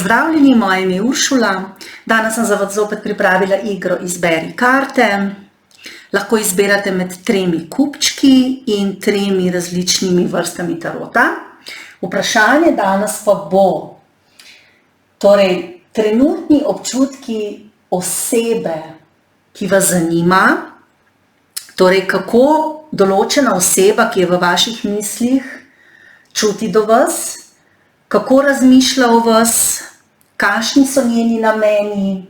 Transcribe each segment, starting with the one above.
Pozdravljeni, moje ime je Uršula. Danes sem za vas zopet pripravila igro Izberi karte. Lahko izberate med 3 kupčki in 3 različnimi vrstami tarota. Vprašanje danes pa bo, torej, trenutni občutki osebe, ki vas zanima, torej, kako določena oseba, ki je v vaših mislih, čuti do vas, kako razmišlja o vas, kakšni so njeni nameni,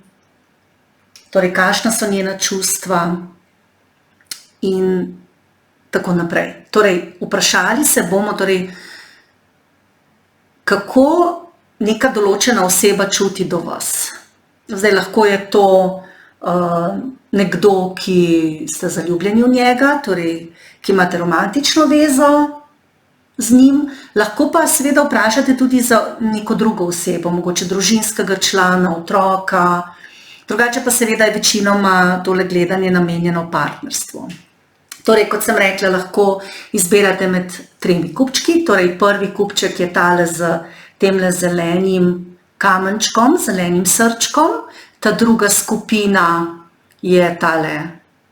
torej kakšna so njena čustva in tako naprej. Torej, vprašali se bomo, torej, kako neka določena oseba čuti do vas. Zdaj, lahko je to nekdo, ki ste zaljubljeni v njega, torej, ki imate romantično vezo z njim, lahko pa seveda vprašate tudi za neko drugo osebo, mogoče družinskega člana, otroka, drugače pa seveda je večinoma tole gledanje namenjeno partnerstvu. Torej, kot sem rekla, lahko izberate med 3 kupčki, torej prvi kupček je tale z temle zelenim kamenčkom, zelenim srčkom, ta druga skupina je tale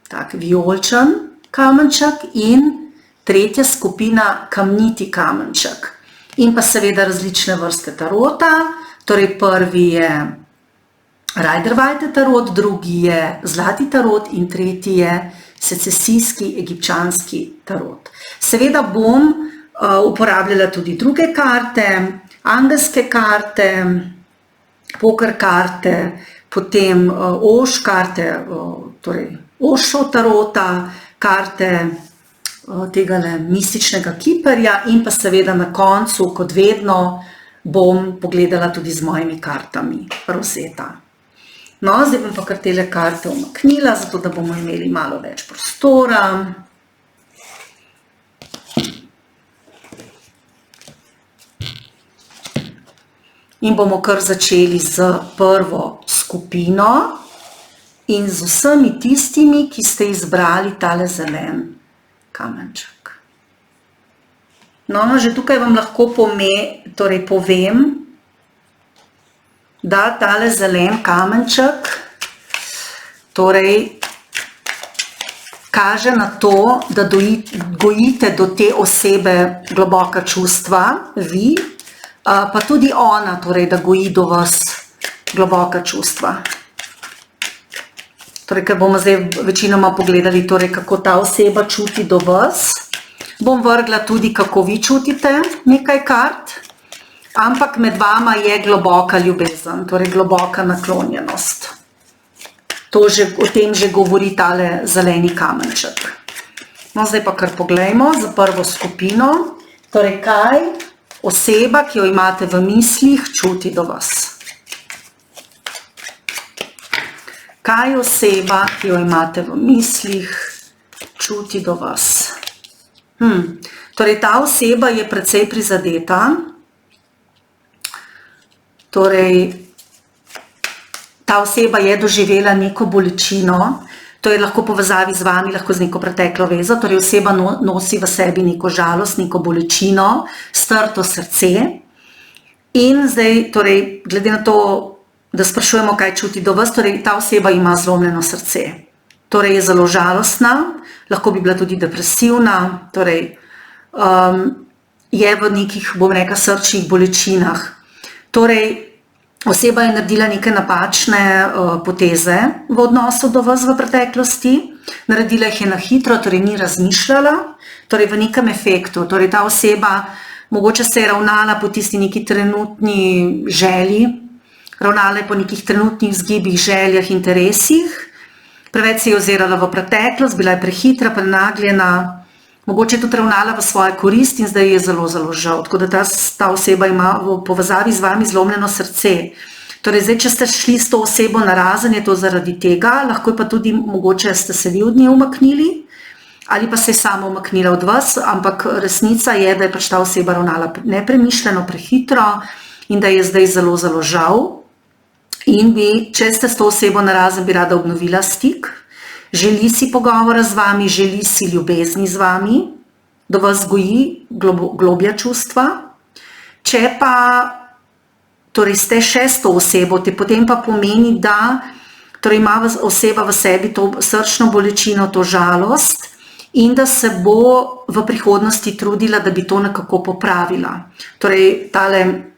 tak vijoličen kamenček in tretja skupina kamniti kamenček. In pa seveda različne vrste tarota, torej prvi je Rider-Waite tarot, drugi je zlati tarot in tretji je secesijski egipčanski tarot. Seveda bom uporabljala tudi druge karte, angelske karte, poker karte, potem Oš karte, torej Ošov tarota, karte tegale mističnega kiperja in pa seveda na koncu, kot vedno, bom pogledala tudi z mojimi kartami Rosetta. No, zdaj bom pa kar tele karte umaknila, zato da bomo imeli malo več prostora. In bomo kar začeli z prvo skupino in z vsemi tistimi, ki ste izbrali tale zelen kamenček. No, že tukaj vam lahko povem, da tale zelen kamenček torej kaže na to, da gojite do te osebe globoka čustva, vi, pa tudi ona, torej, da goji do vas globoka čustva. Torej, ker bomo zdaj večinoma pogledali, torej, kako ta oseba čuti do vas, bom vrgla tudi, kako vi čutite nekaj kart, ampak med vama je globoka ljubezen, torej globoka naklonjenost. O tem že govori tale zeleni kamenček. No, zdaj pa kar poglejmo za prvo skupino, torej kaj oseba, ki jo imate v mislih, čuti do vas. Kaj oseba, ki jo imate v mislih, čuti do vas? Torej, ta oseba je precej prizadeta. Torej, ta oseba je doživela neko bolečino, to je lahko povezavi z vami, lahko z neko preteklo vezo, torej oseba nosi v sebi neko žalost, neko bolečino, strto srce. In zdaj, torej, glede na to, da sprašujemo, kaj čuti do vas, torej ta oseba ima zlomljeno srce. Torej je zelo žalostna, lahko bi bila tudi depresivna, torej je v nekih, bom rekla, srčnih bolečinah. Torej, oseba je naredila neke napačne poteze v odnosu do vas v preteklosti, naredila jih je na hitro, torej ni razmišljala, torej v nekem efektu. Torej ta oseba mogoče se je ravnala po tisti neki trenutni želji, ravnala je po nekih trenutnih vzgibih, željah, interesih, preveč se je ozirala v preteklost, bila je prehitra, prenagljena, mogoče je tudi ravnala v svojo korist in zdaj je zelo, zelo žal. Tako da ta oseba ima v povezavi z vami zlomljeno srce. Torej, zdaj, če ste šli s to osebo narazen, je to zaradi tega, lahko pa tudi mogoče ste se vi od nje umaknili ali pa se je sama umaknila od vas, ampak resnica je, da je pač ta oseba ravnala nepremišljeno, prehitro in da je zdaj zelo, zelo žal. In bi, če ste s to osebo narazen, bi rada obnovila stik, želi si pogovora z vami, želi si ljubezni z vami, da vas goji globja čustva. Če pa torej ste šesto osebo, te potem pa pomeni, da torej ima oseba v sebi to srčno bolečino, to žalost in da se bo v prihodnosti trudila, da bi to nekako popravila. Torej, tale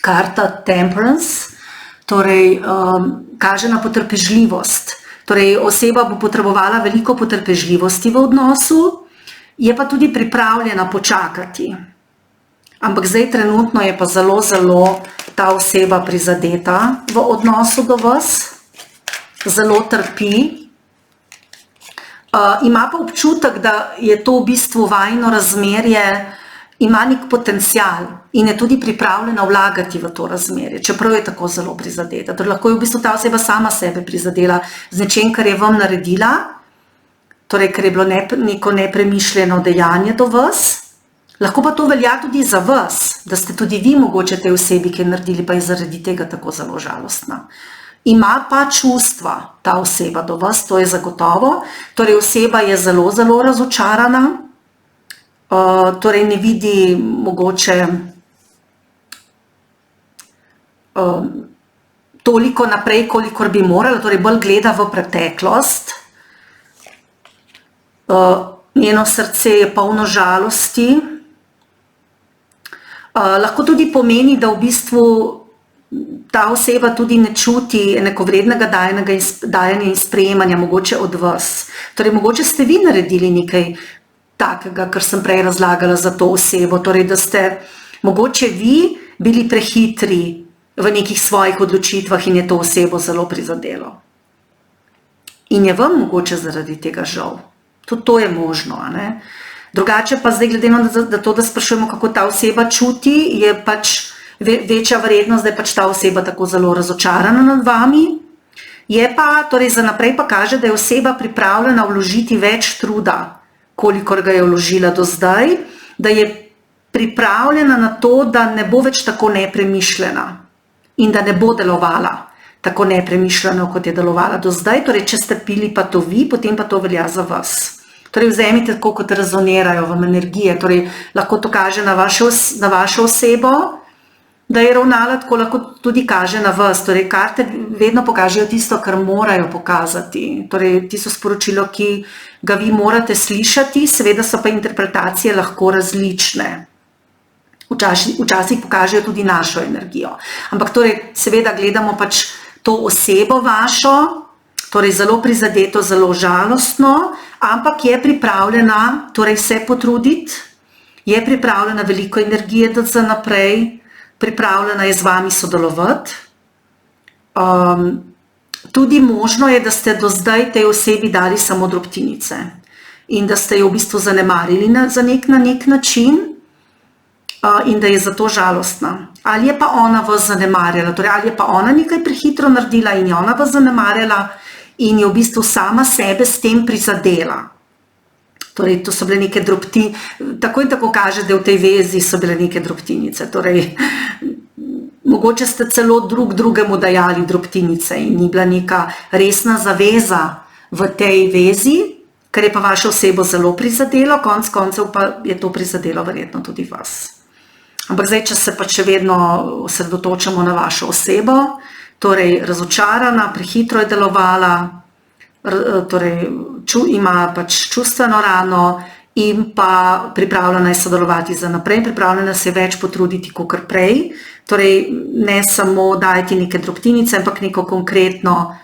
karta Temperance, torej kaže na potrpežljivost. Torej, oseba bo potrebovala veliko potrpežljivosti v odnosu, je pa tudi pripravljena počakati. Ampak zdaj trenutno je pa zelo, zelo ta oseba prizadeta v odnosu do vas, zelo trpi. Ima pa občutek, da je to v bistvu vajno razmerje, ima nek potencial in je tudi pripravljena vlagati v to razmerje, čeprav je tako zelo prizadeta. Torej, lahko je v bistvu ta oseba sama sebe prizadela z nečem, kar je vam naredila, torej, ker je bilo neko nepremišljeno dejanje do vas. Lahko pa to velja tudi za vas, da ste tudi vi mogoče tej osebi, ki je naredili, pa je zaradi tega tako zelo žalostna. Ima pa čustva ta oseba do vas, to je zagotovo. Torej, oseba je zelo, zelo razočarana, torej ne vidi mogoče toliko naprej, kolikor bi morala, torej bolj gleda v preteklost. Njeno srce je polno žalosti. Lahko tudi pomeni, da v bistvu ta oseba tudi ne čuti enakovrednega dajanja in sprejemanja mogoče od vas. Torej, mogoče ste vi naredili nekaj takega, kar sem prej razlagala za to osebo, torej, da ste mogoče vi bili prehitri v nekih svojih odločitvah in je to osebo zelo prizadelo. In je vam mogoče zaradi tega žal. Tudi to je možno, a ne? Drugače pa zdaj, glede na to, da sprašujemo, kako ta oseba čuti, je pač večja verjetnost, da je pač ta oseba tako zelo razočarana nad vami. Je pa, torej za naprej pa kaže, da je oseba pripravljena vložiti več truda, kolikor ga je vložila do zdaj, da je pripravljena na to, da ne bo več tako nepremišljena in da ne bo delovala tako nepremišljeno, kot je delovala do zdaj. Torej, če ste pili pa to vi, potem pa to velja za vas. Torej, vzemite tako, kot rezonirajo vam energije. Torej, lahko to kaže na vašo osebo, da je ravnala tako, lahko tudi kaže na vas. Torej, karte vedno pokažejo tisto, kar morajo pokazati. Torej, tisto sporočilo, ki ga vi morate slišati, seveda so pa interpretacije lahko različne. Včasih pokažejo tudi našo energijo. Ampak torej, seveda gledamo pač to osebo vašo, torej zelo prizadeto, zelo žalostno, ampak je pripravljena torej se potruditi, je pripravljena veliko energije dati za naprej, pripravljena je z vami sodelovati. Tudi možno je, da ste do zdaj tej osebi dali samo drobtinice in da ste jo v bistvu zanemarili na nek način in da je zato žalostna. Ali je pa ona vas zanemarjala, torej ali je pa ona nekaj prehitro naredila in je ona vas zanemarjala in je v bistvu sama sebe s tem prizadela. Torej, to so bile neke drobtinice, tako in tako kaže, da v tej vezi so bile neke drobtinice. Torej, mogoče ste celo drugemu dajali drobtinice in ni bila neka resna zaveza v tej vezi, kar je pa vašo osebo zelo prizadelo, konec koncev pa je to prizadelo verjetno tudi vas. Ampak zdaj, če se pa še vedno osredotočamo na vašo osebo, torej razočarana, prehitro je delovala, torej ima pač čustveno rano in pa pripravljena je sodelovati za naprej, pripravljena se več potruditi kakor prej, torej ne samo dajati neke drobtinice, ampak neko konkretno,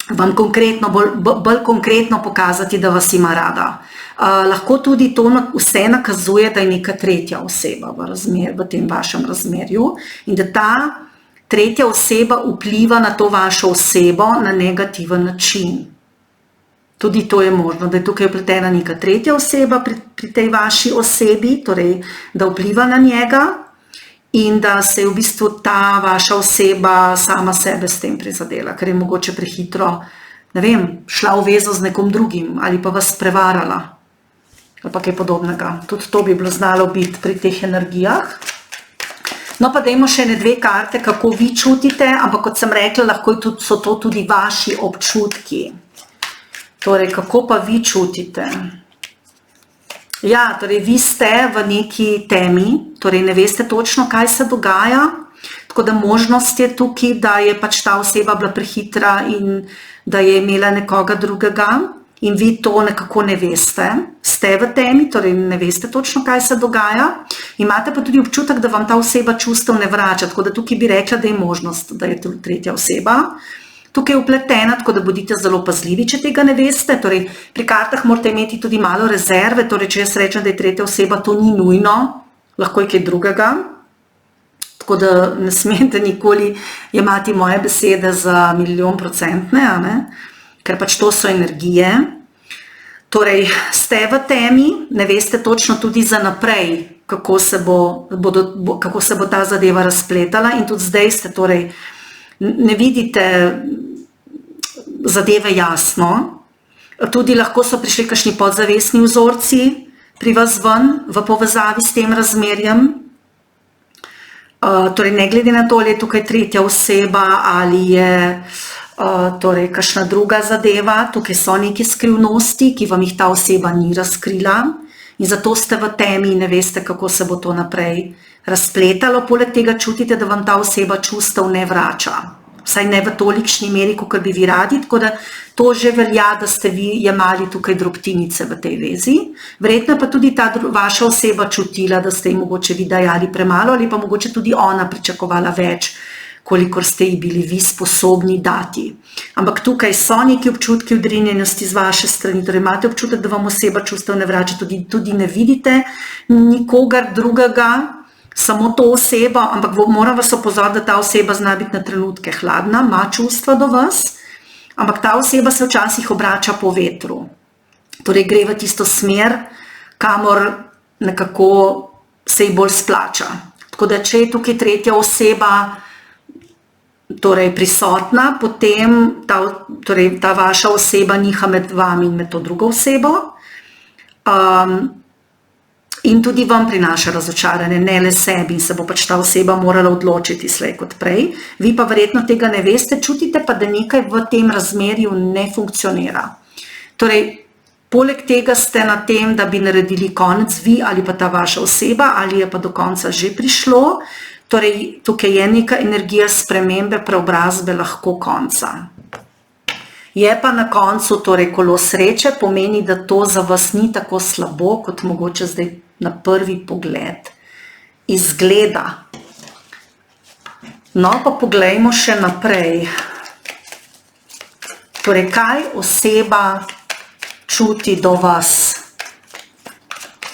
vam konkretno, bolj konkretno pokazati, da vas ima rada. Lahko tudi to vse nakazuje, da je neka tretja oseba v tem vašem razmerju in da ta tretja oseba vpliva na to vašo osebo na negativen način. Tudi to je možno, da je tukaj vpletena neka tretja oseba pri tej vaši osebi, torej da vpliva na njega in da se je v bistvu ta vaša oseba sama sebe s tem prizadela, ker je mogoče prehitro, ne vem, šla v vezo z nekom drugim ali pa vas prevarala ali pa kaj podobnega. Tudi to bi bilo znalo biti pri teh energijah. No pa dajmo še ne dve karte, kako vi čutite, ampak kot sem rekla, lahko so to tudi vaši občutki. Torej, kako pa vi čutite? Ja, torej vi ste v neki temi, torej ne veste točno, kaj se dogaja, tako da možnost je tukaj, da je pač ta oseba bila prehitra in da je imela nekoga drugega in vi to nekako ne veste. Ste v temi, torej ne veste točno, kaj se dogaja. Imate pa tudi občutek, da vam ta oseba čustev ne vrača, tako da tukaj bi rekla, da je možnost, da je tretja oseba tukaj upletena, tako da bodite zelo pazljivi, če tega ne veste. Torej, pri kartah morate imeti tudi malo rezerve, torej, če jaz rečem, da je tretja oseba, to ni nujno, lahko je kaj drugega. Tako da ne smete nikoli jemati moje besede za 100%, a ne? Ker pač to so energije. Torej, ste v temi, ne veste točno tudi za naprej, kako se bo ta zadeva razpletala in tudi zdaj ste, torej, ne vidite zadeve jasno. Tudi lahko so prišli kakšni podzavestni vzorci pri vas ven v povezavi s tem razmerjem. Torej, ne glede na to, ali je tukaj tretja oseba ali je torej kakšna druga zadeva, tukaj so neke skrivnosti, ki vam jih ta oseba ni razkrila in zato ste v temi in ne veste, kako se bo to naprej razpletalo. Poleg tega čutite, da vam ta oseba čustev ne vrača. Vsaj ne v tolikšni meri, kot bi vi radi, tako da to že velja, da ste vi jemali tukaj drobtinice v tej vezi. Verjetno pa tudi ta vaša oseba čutila, da ste ji mogoče vi dajali premalo ali pa mogoče tudi ona pričakovala več, kolikor ste ji bili vi sposobni dati. Ampak tukaj so neki občutki odrinjenosti z vaše strani, torej imate občutek, da vam oseba čustev ne vrača, tudi ne vidite nikogar drugega, samo to osebo, ampak moram vas opozoriti, da ta oseba zna biti na trenutke hladna, ima čustva do vas, ampak ta oseba se včasih obrača po vetru. Torej gre v tisto smer, kamor nekako se ji bolj splača. Tako da, če je tukaj tretja oseba torej prisotna, potem ta vaša oseba niha med vami in med to drugo osebo. In tudi vam prinaša razočaranje, ne le sebi in se bo pač ta oseba morala odločiti slej kot prej. Vi pa verjetno tega ne veste, čutite pa, da nekaj v tem razmerju ne funkcionira. Torej, poleg tega ste na tem, da bi naredili konec vi ali pa ta vaša oseba, ali je pa do konca že prišlo. Torej, tukaj je neka energija spremembe, preobrazbe, lahko konca. Je pa na koncu torej kolo sreče, pomeni, da to za vas ni tako slabo, kot mogoče zdaj na prvi pogled izgleda. No, pa poglejmo še naprej. Torej, kaj oseba čuti do vas?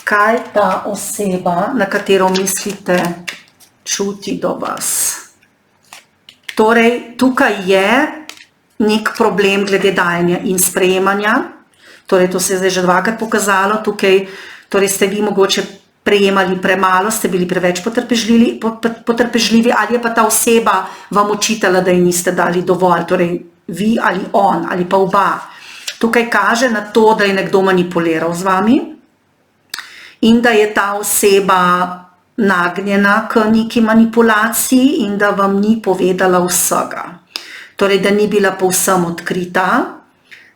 Kaj ta oseba, na katero mislite, čuti do vas? Torej, tukaj je nek problem glede dajanja in sprejemanja, torej to se je zdaj že dvakrat pokazalo, tukaj torej ste vi mogoče prejemali premalo, ste bili preveč potrpežljivi ali je pa ta oseba vam očitala, da ji niste dali dovolj, torej vi ali on ali pa oba. Tukaj kaže na to, da je nekdo manipuliral z vami in da je ta oseba nagnjena k neki manipulaciji in da vam ni povedala vsega. Torej, da ni bila povsem odkrita,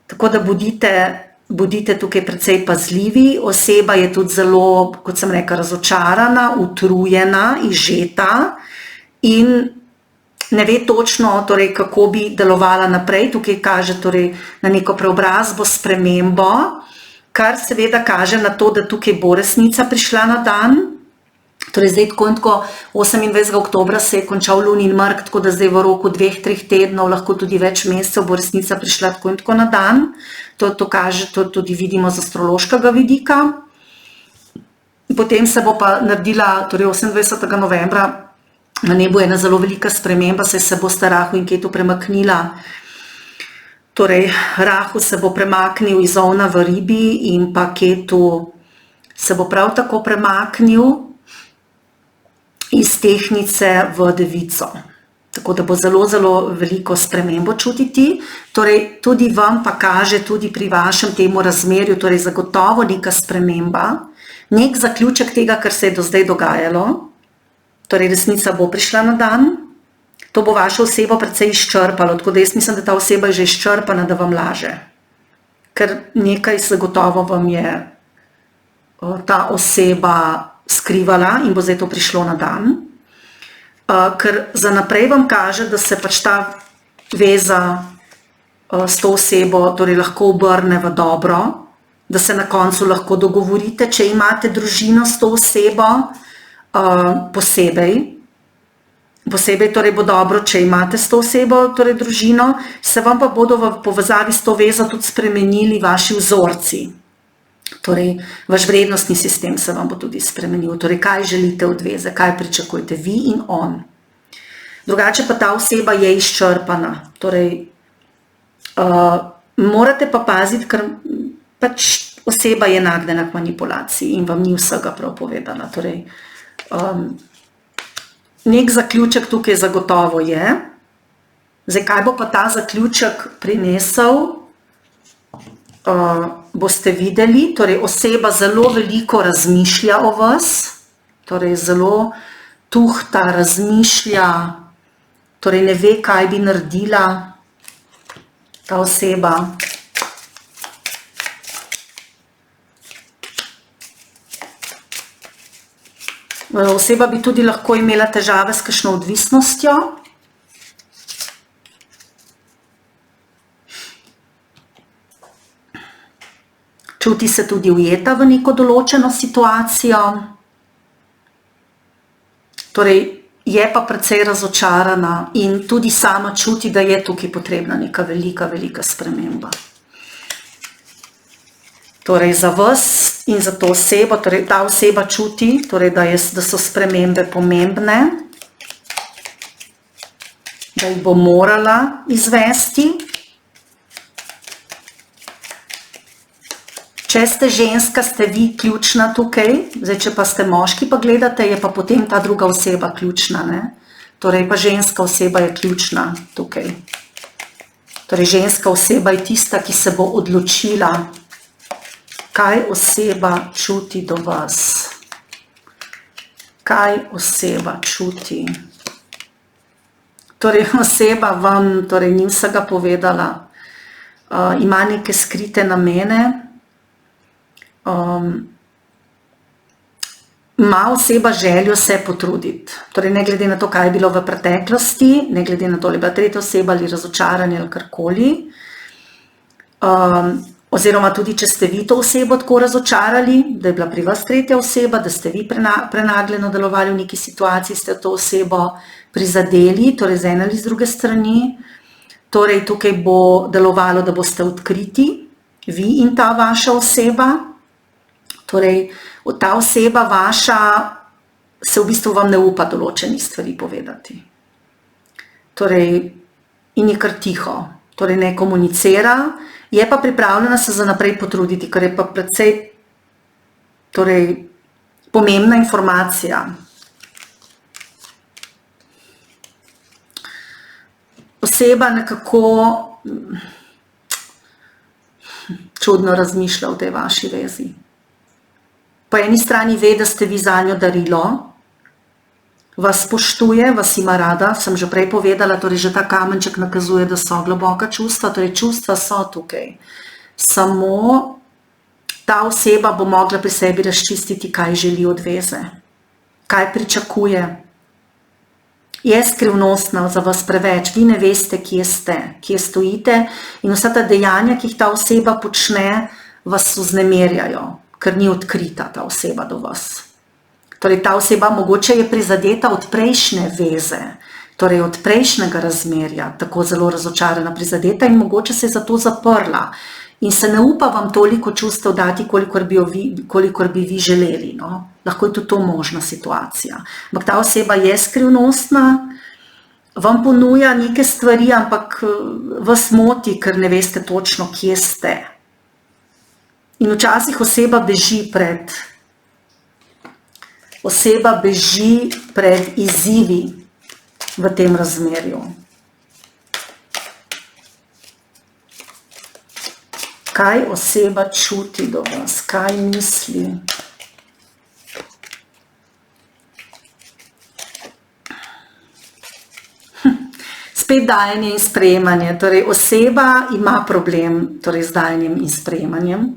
tako da bodite tukaj precej pazljivi. Oseba je tudi zelo, kot sem rekla, razočarana, utrujena, izžeta in ne ve točno, torej, kako bi delovala naprej. Tukaj kaže torej, na neko preobrazbo, spremembo, kar seveda kaže na to, da tukaj bo resnica prišla na dan. Torej, zdaj tako 28. oktobra se je končal lunin mrk, tako da zdaj v roku 2-3 tednov, lahko tudi več mesecev, bo resnica prišla tako na dan. To kaže, to tudi vidimo z astrološkega vidika. Potem se bo pa naredila, torej 28. novembra, na nebu je ena zelo velika sprememba, saj se bosta Rahu in Ketu premaknila. Torej, Rahu se bo premaknil iz Ovna v Ribi in pa Ketu se bo prav tako premaknil iz Tehnice v Devico. Tako da bo zelo, zelo veliko spremembo čutiti. Torej, tudi vam pa kaže, tudi pri vašem temu razmerju, torej zagotovo neka sprememba, nek zaključek tega, kar se je do zdaj dogajalo. Torej, resnica bo prišla na dan. To bo vašo osebo precej izčrpalo, tako da jaz mislim, da ta oseba je že izčrpana, da vam laže. Ker nekaj zagotovo vam je ta oseba skrivala in bo zdaj to prišlo na dan. Ker za naprej vam kaže, da se pač ta veza s to osebo torej lahko obrne v dobro, da se na koncu lahko dogovorite, če imate družino s to osebo, posebej torej bo dobro, če imate s to osebo torej družino, se vam pa bodo v povezavi s to vezo tudi spremenili vaši vzorci. Torej, vaš vrednostni sistem se vam bo tudi spremenil. Torej, kaj želite od veze, kaj pričakujete vi in on. Drugače pa ta oseba je izčrpana. Torej, morate pa paziti, ker pač oseba je nagnjena k manipulaciji in vam ni vsega prav povedala. Torej, nek zaključek tukaj zagotovo je. Zdaj, kaj bo pa ta zaključek prinesel, boste videli. Torej, oseba zelo veliko razmišlja o vas, torej zelo tuhta, razmišlja, torej ne ve, kaj bi naredila ta oseba. Oseba bi tudi lahko imela težave s kakšno odvisnostjo. Čuti se tudi ujeta v neko določeno situacijo. Torej, je pa precej razočarana in tudi sama čuti, da je tukaj potrebna neka velika, velika sprememba. Torej, za vas in za to osebo, torej ta oseba čuti, torej, da so spremembe pomembne, da jih bo morala izvesti. Če ste ženska, ste vi ključna tukaj, zdaj, če pa ste moški, pa gledate, je pa potem ta druga oseba ključna, ne? Torej, pa ženska oseba je ključna tukaj. Torej, ženska oseba je tista, ki se bo odločila, kaj oseba čuti do vas. Kaj oseba čuti. Torej, oseba vam, torej, ni vsega povedala, ima neke skrite namene, ima oseba željo se potruditi. Torej, ne glede na to, kaj je bilo v preteklosti, ne glede na to, ali je bila tretja oseba ali razočaranje ali karkoli, oziroma tudi, če ste vi to osebo tako razočarali, da je bila pri vas tretja oseba, da ste vi prenagljeno delovali v neki situaciji, ste to osebo prizadeli, torej z ene ali z druge strani. Torej, tukaj bo delovalo, da boste odkriti, vi in ta vaša oseba. Torej, ta oseba vaša se v bistvu vam ne upa določenih stvari povedati. Torej, in je kar tiho. Torej, ne komunicira, je pa pripravljena se za naprej potruditi, kar je pa precej torej, pomembna informacija. Oseba nekako čudno razmišlja o tej vaši vezi. Po eni strani ve, da ste vi zanjo darilo, vas spoštuje, vas ima rada, sem že prej povedala, torej že ta kamenček nakazuje, da so globoka čustva, torej čustva so tukaj. Samo ta oseba bo mogla pri sebi razčistiti, kaj želi od veze, kaj pričakuje. Je skrivnostna za vas preveč, vi ne veste, kje ste, kje stojite in vsa ta dejanja, ki jih ta oseba počne, vas vznemirjajo, ker ni odkrita ta oseba do vas. Torej, ta oseba mogoče je prizadeta od prejšnje veze, torej od prejšnjega razmerja, tako zelo razočarana, prizadeta in mogoče se je zato zaprla in se ne upa vam toliko čustev dati, kolikor bi vi želeli. No? Lahko je tudi to možna situacija. Ampak ta oseba je skrivnostna, vam ponuja neke stvari, ampak vas moti, ker ne veste točno, kje ste. In včasih oseba beži pred izzivi v tem razmerju. Kaj oseba čuti do vas, kaj misli? Spet dajanje in sprejemanje. Torej, oseba ima problem torej, z dajanjem in sprejemanjem.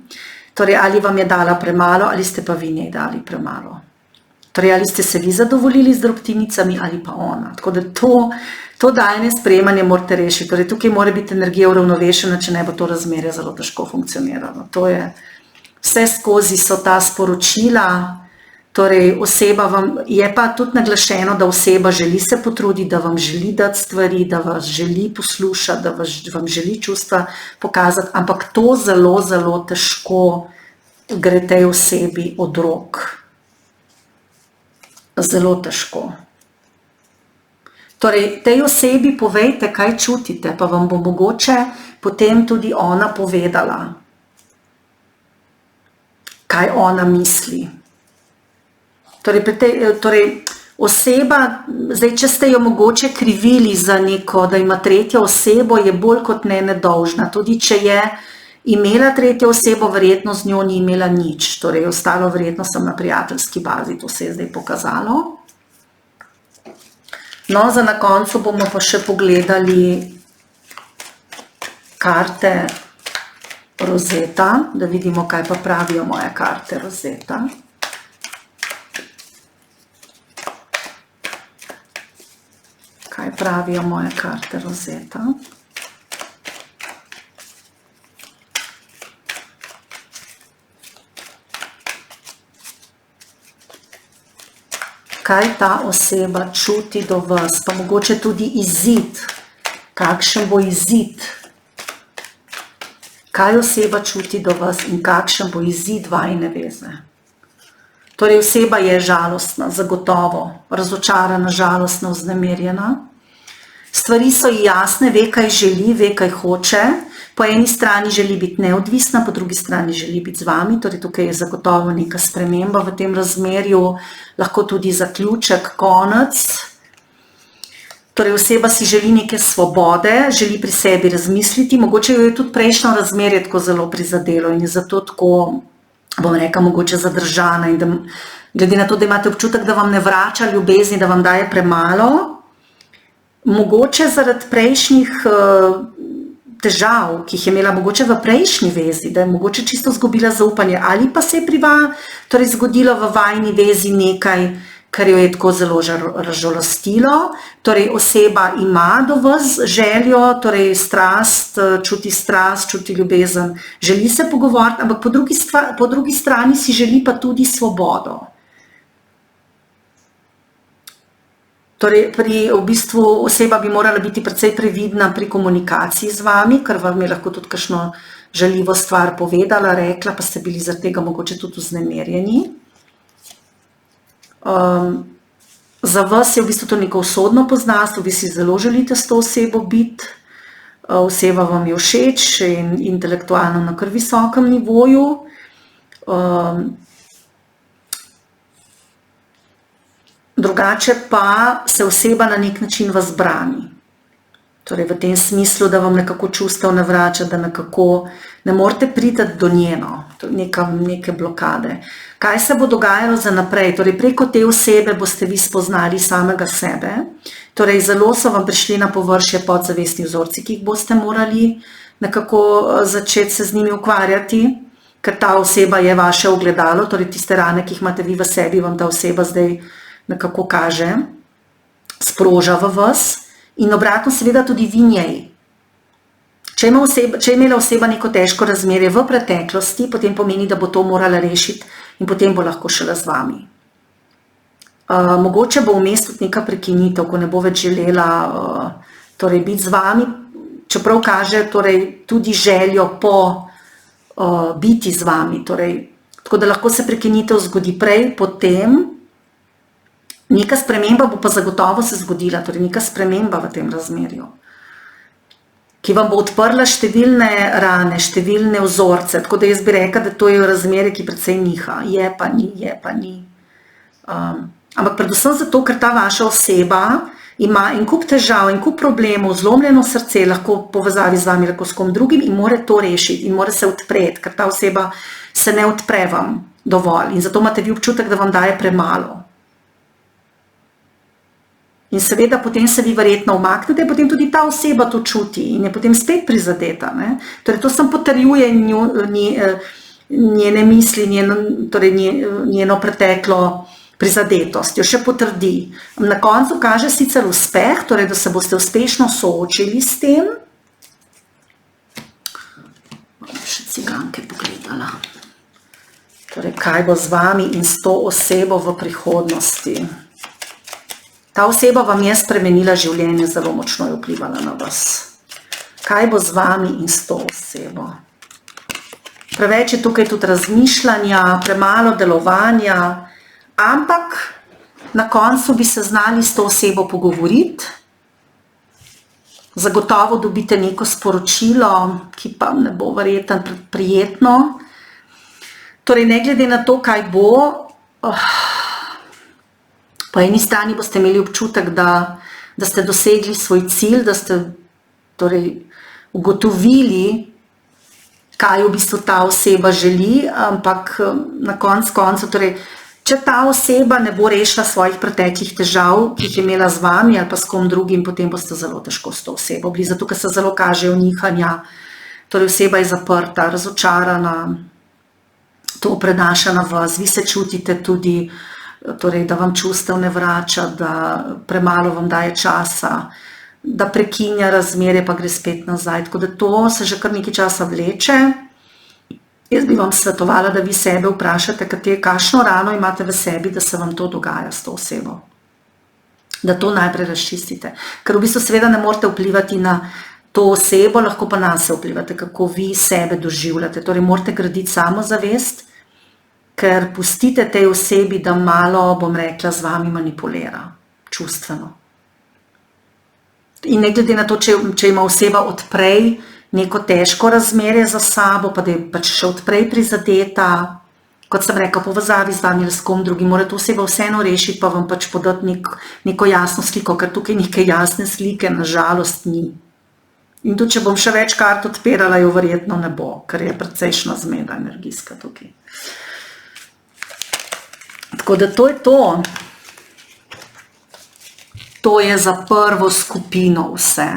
Torej, ali vam je dala premalo, ali ste pa vi njej dali premalo. Torej, ali ste se vi zadovoljili z drobtinicami, ali pa ona. Tako da to dajanje, sprejemanje morate rešiti. Torej, tukaj mora biti energija uravnovešena, če ne bo to razmerje zelo težko funkcioniralo. To je, vse skozi so ta sporočila, torej oseba vam, je pa tudi naglašeno, da oseba želi se potruditi, da vam želi dati stvari, da vas želi poslušati, da vam želi čustva pokazati, ampak to zelo, zelo težko gre tej osebi od rok. Zelo težko. Torej, tej osebi povejte, kaj čutite, pa vam bo mogoče potem tudi ona povedala, kaj ona misli. Torej, oseba, zdaj, če ste jo mogoče krivili za neko, da ima tretjo osebo, je bolj kot ne nedolžna. Tudi če je imela tretjo osebo, verjetno z njo ni imela nič. Torej, ostalo verjetno sem na prijateljski bazi, to se je zdaj pokazalo. No, za na koncu bomo pa še pogledali karte Rozeta, da vidimo, kaj pa pravijo moje karte Rozeta. Kaj pravijo moje karte Rozeta? Kaj ta oseba čuti do vas, pa mogoče tudi izid. Kakšen bo izid? Kaj oseba čuti do vas in kakšen bo izid vajine veze? Torej, oseba je žalostna, zagotovo, razočarana, žalostna, vznemirjena. Stvari so ji jasne, ve, kaj želi, ve, kaj hoče. Po eni strani želi biti neodvisna, po drugi strani želi biti z vami, torej tukaj je zagotovo neka sprememba v tem razmerju, lahko tudi zaključek, konec. Torej, oseba si želi neke svobode, želi pri sebi razmisliti, mogoče jo je tudi prejšnjo razmerje tako zelo prizadelo in je zato tako, bom rekla, mogoče zadržana in da, glede na to, da imate občutek, da vam ne vrača ljubezni, da vam daje premalo, mogoče zaradi prejšnjih težav, ki jih je imela mogoče v prejšnji vezi, da je mogoče čisto izgubila zaupanje, ali pa se je torej zgodilo v vajni vezi nekaj, kar jo je tako zelo razžalostilo. Torej, oseba ima do vas željo, torej strast, čuti ljubezen, želi se pogovoriti, ampak po drugi strani si želi pa tudi svobodo. Torej, v bistvu oseba bi morala biti precej previdna pri komunikaciji z vami, ker vam je lahko tudi kakšno žaljivo stvar povedala, rekla, pa ste bili zaradi tega mogoče tudi vznemirjeni. Za vas je v bistvu to neko usodno poznanstvo, vi si zelo želite s to osebo biti, oseba vam je všeč in intelektualno na kar visokem nivoju. Drugače pa se oseba na nek način vas brani. Torej v tem smislu, da vam nekako čustev ne vrača, da nekako ne morete priti do njeno, neke blokade. Kaj se bo dogajalo za naprej? Torej preko te osebe boste vi spoznali samega sebe, torej zelo so vam prišli na površje podzavestni vzorci, ki jih boste morali nekako začeti se z njimi ukvarjati, ker ta oseba je vaše ogledalo, torej tiste rane, ki jih imate vi v sebi, vam ta oseba zdaj nekako kaže, sproža v vas in obratno seveda tudi vi njej. Če je imela oseba neko težko razmerje v preteklosti, potem pomeni, da bo to morala rešiti in potem bo lahko šele z vami. Mogoče bo vmes tudi neka prekinitev, ko ne bo več želela torej biti z vami, čeprav kaže torej tudi željo po biti z vami. Torej, tako da lahko se prekinitev zgodi prej, potem. Neka sprememba bo pa zagotovo se zgodila, torej neka sprememba v tem razmerju, ki vam bo odprla številne rane, številne vzorce, tako da jaz bi rekla, da to je razmerje, ki precej niha, je pa ni. Ampak predvsem zato, ker ta vaša oseba ima en kup težav, en kup problemov, zlomljeno srce, lahko povezavi z vami, lahko s kom drugim in more to rešiti in more se odpreti, ker ta oseba se ne odpre vam dovolj in zato imate vi občutek, da vam daje premalo. In seveda potem se vi verjetno umaknete, potem tudi ta oseba to čuti in je potem spet prizadeta. Ne? Torej to sem potrjuje njene misli, njeno preteklo prizadetost, jo še potrdi. Na koncu kaže sicer uspeh, torej da se boste uspešno soočili s tem. Bom še ciganke pogledala. Torej, kaj bo z vami in s to osebo v prihodnosti. Ta oseba vam je spremenila življenje, zelo močno je vplivala na vas. Kaj bo z vami in s to osebo? Preveč je tukaj tudi razmišljanja, premalo delovanja, ampak na koncu bi se znali s to osebo pogovoriti. Zagotovo dobite neko sporočilo, ki pa ne bo verjetno prijetno. Torej, ne glede na to, kaj bo, po eni strani boste imeli občutek, da ste dosegli svoj cilj, da ste ugotovili, kaj v bistvu ta oseba želi, ampak na koncu, če ta oseba ne bo rešila svojih preteklih težav, ki jih je imela z vami ali pa s kom drugim, potem boste zelo težko s to osebo bili, zato ker se zelo kažejo nihanja, torej oseba je zaprta, razočarana, to prenaša na vas, vi se čutite tudi, da vam čustev ne vrača, da premalo vam daje časa, da prekinja razmerje, pa gre spet nazaj. Tako da to se že kar nekaj časa vleče. Jaz bi vam svetovala, da vi sebe vprašate, kakšno rano imate v sebi, da se vam to dogaja s to osebo. Da to najprej razčistite. Ker v bistvu seveda ne morete vplivati na to osebo, lahko pa na se vplivate, kako vi sebe doživljate. Torej morate graditi samozavest, ker pustite tej osebi, da malo, bom rekla, z vami manipulira, čustveno. In ne glede na to, če ima oseba odprej neko težko razmerje za sabo, pa da je pač še odprej prizadeta, kot sem rekla, povezavi z vami ali s kom drugim, mora to oseba vseeno rešiti, pa vam pač podati neko jasno sliko, ker tukaj neke jasne slike nažalost ni. In tudi, če bom še več kart odpirala, jo verjetno ne bo, ker je precejšna zmeda energijska tukaj. Tako da to je to. To je za prvo skupino vse.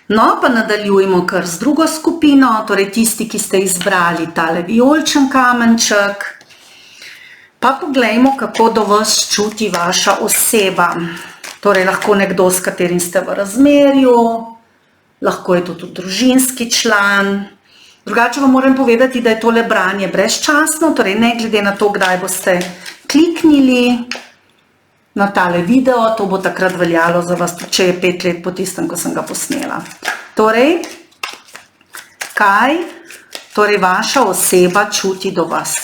No, pa nadaljujemo kar z drugo skupino, torej tisti, ki ste izbrali tale vijoličen kamenček. Pa poglejmo, kako do vas čuti vaša oseba. Torej, lahko nekdo, s katerim ste v razmerju, lahko je to tudi družinski član. Drugače vam moram povedati, da je tole branje brezčasno, torej ne glede na to, kdaj boste kliknili na tale video, to bo takrat veljalo za vas, če je 5 let po tistem, ko sem ga posnela. Torej, kaj vaša oseba čuti do vas?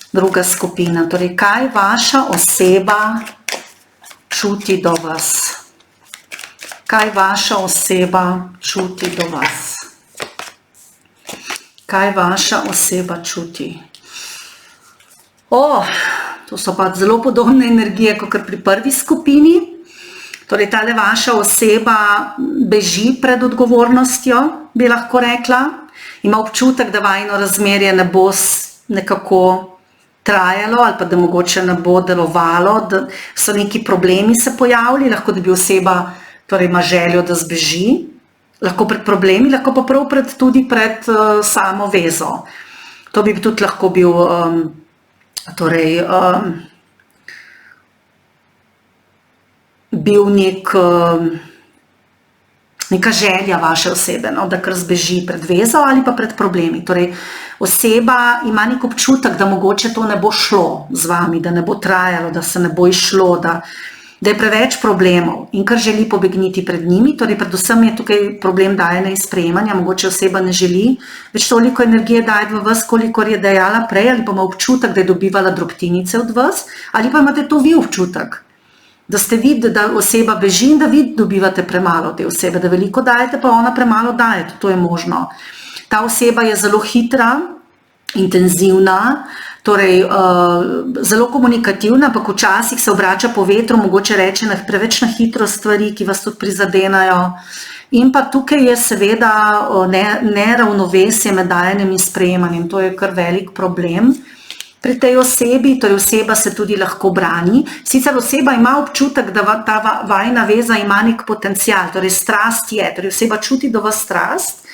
Druga skupina, torej, kaj vaša oseba čuti do vas? Kaj vaša oseba čuti do vas? Kaj vaša oseba čuti? To so pa zelo podobne energije, kot pri prvi skupini. Torej, tale vaša oseba beži pred odgovornostjo, bi lahko rekla. Ima občutek, da vajino razmerje ne bo nekako trajalo ali pa da mogoče ne bo delovalo, da so neki problemi se pojavili, lahko da bi oseba ima željo, da zbeži. Lahko pred problemi, lahko pa prav tudi pred samo vezo. To bi tudi lahko bil bil neka želja vaše osebe, da kar zbeži pred vezo ali pa pred problemi. Torej, oseba ima nek občutek, da mogoče to ne bo šlo z vami, da ne bo trajalo, da se ne bo išlo, da je preveč problemov in kar želi pobegniti pred njimi. Torej, predvsem je tukaj problem dajanja in sprejemanja, mogoče oseba ne želi več toliko energije dajati v vas, kolikor je dajala prej, ali pa ima občutek, da je dobivala drobtinice od vas, ali pa imate to vi občutek, Da ste videli, da oseba beži in da vi dobivate premalo te osebe, da veliko dajete, pa ona premalo daje, to je možno. Ta oseba je zelo hitra, intenzivna, torej zelo komunikativna, ampak včasih se obrača po vetru, mogoče reče preveč na hitro stvari, ki vas tudi prizadenajo. In pa tukaj je seveda neravnovesje med dajanjem in sprejemanjem, to je kar velik problem. Pri tej osebi, torej oseba se tudi lahko brani. Sicer oseba ima občutek, da ta vajna veza ima nek potencial, torej strast je, torej oseba čuti do vas strast,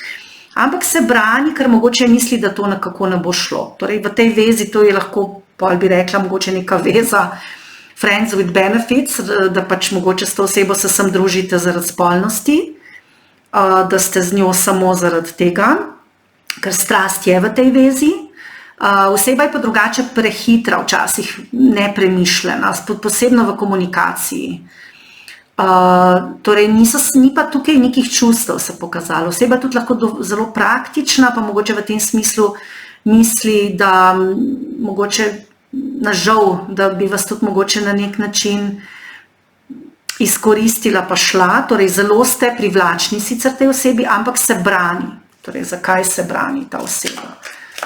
ampak se brani, ker mogoče misli, da to nekako ne bo šlo. Torej v tej vezi to je lahko, pol bi rekla, mogoče neka veza friends with benefits, da pač mogoče s to osebo se sem družite zaradi spolnosti, da ste z njo samo zaradi tega, ker strast je v tej vezi. Oseba je pa drugače prehitra, včasih nepremišljena, posebno v komunikaciji. Torej ni pa tukaj nekih čustev se pokazalo. Oseba je tudi lahko zelo praktična, pa mogoče v tem smislu misli, da mogoče nažal, da bi vas tudi mogoče na nek način izkoristila pa šla, torej zelo ste privlačni sicer tej osebi, ampak se brani. Torej zakaj se brani ta oseba?